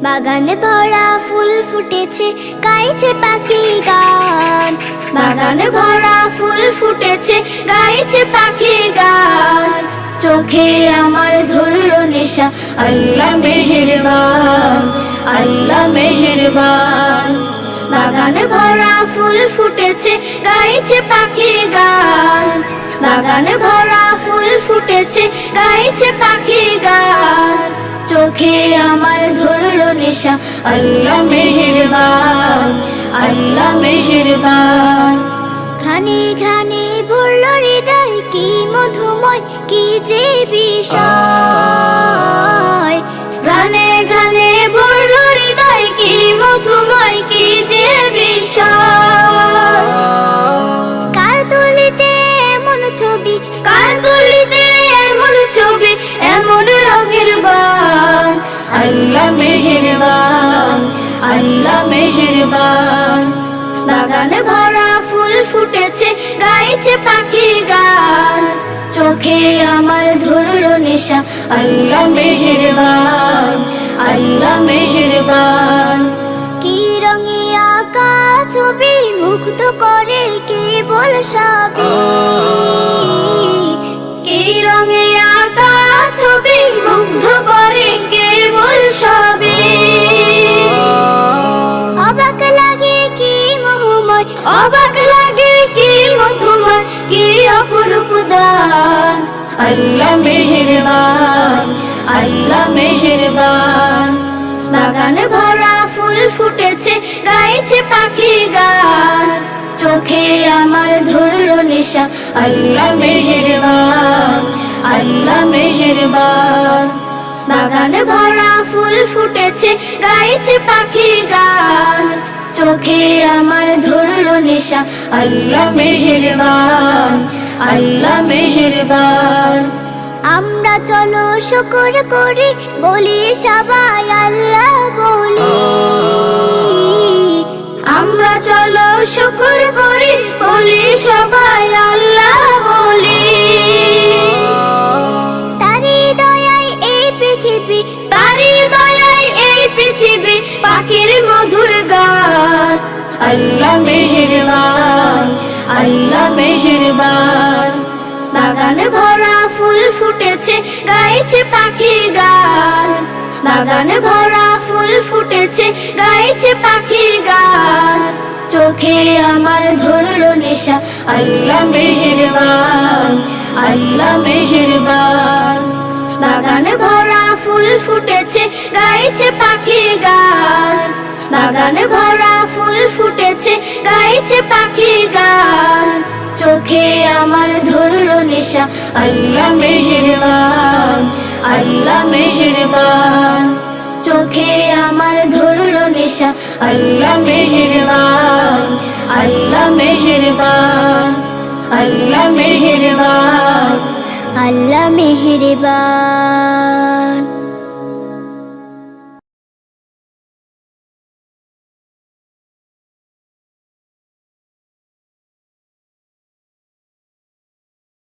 বাগানে ভরা ফুল ফুটেছে, গাইছে পাখি গান। বাগানে ভরা ফুল ফুটেছে, গাইছে পাখি গান। চোখে আমার ধরলো নেশা, আল্লাহ মেহেরবান, আল্লাহ মেহেরবান। বাগানে ভরা ফুল ফুটেছে, গাইছে পাখি গান। বাগানে ভরা ফুল ফুটেছে, গাইছে পাখি গান। চোখে আমার ধরলো নেশা, আল্লাহ মেহেরবান, আল্লাহ মেহেরবান। ঘ্রাণে ঘ্রাণে ভরল হৃদয়, কি মধুময়, কি যে বিষয়। ঘ্রাণে ঘ্রাণে ভরল হৃদয়, কি মধুময়, কি যে বিষয়। কার তুলিতে এমন ছবি, কার তুলিতে এমন ছবি, এমন রঙের বান। আল্লাহ মেহেরবান, আল্লাহ মেহেরবান। বাগানে ভরা ফুল ফুটেছে, গাইছে পাখি গান। চোখে আমার ধরলো নেশা, আল্লাহ মেহেরবান, আল্লাহ মেহেরবান। কি রঙে আঁকা ছবি, মুগ্ধ করে কেবল সবই। কি রঙে আঁকা ছবি, মুগ্ধ করে কেবল সবই। অবাক লাগে কি মোহময়, অবাক লাগে কি মধুময়, কি অপরূপ দান। আল্লাহ মেহেরবান, আল্লাহ মেহেরবান। বাগানে ভরা ফুল ফুটেছে, গাইছে পাখি গান। চোখে আমার ধরলো নেশা, আল্লাহ মেহেরবান, আল্লাহ মেহেরবান। বাগানে ভরা ফুল ফুটেছে, গাইছে পাখি গান। চোখে আমার ধরলো নেশা, আল্লাহ মেহেরবান, আল্লাহ মেহেরবান। আমরা চলো শুকর করি, বলি সবাই আল্লাহ বলি। আমরা চলো শুকর করি, বলি সবাই আল্লাহ বলি। তারি দয়ায় এই পৃথিবী, তারি দয়ায় এই পৃথিবী, পাখির মধুর গান। আল্লাহ মেহেরবান, আল্লাহ মেহেরবান। বাগানে ভরা ফুল ফুটেছে, গাইছে পাখি গান। বাগানে ভরা ফুল ফুটেছে, গাইছে পাখি গান। চোখে আমার ধরলো নেশা, আল্লাহ মেহেরবান, আল্লাহ মেহেরবান। বাগানে ভরা ফুল ফুটেছে, গাইছে পাখি গান। বাগানে ভরা ফুল ফুটেছে, গাইছে পাখি গান। চোখে আমার ধরলো নেশা, আল্লাহ মেহেরবান, আল্লাহ মেহেরবান। চোখে আমার ধরলো নেশা, আল্লাহ মেহেরবান, আল্লাহ মেহেরবান, আল্লাহ মেহেরবান, আল্লাহ মেহেরবান।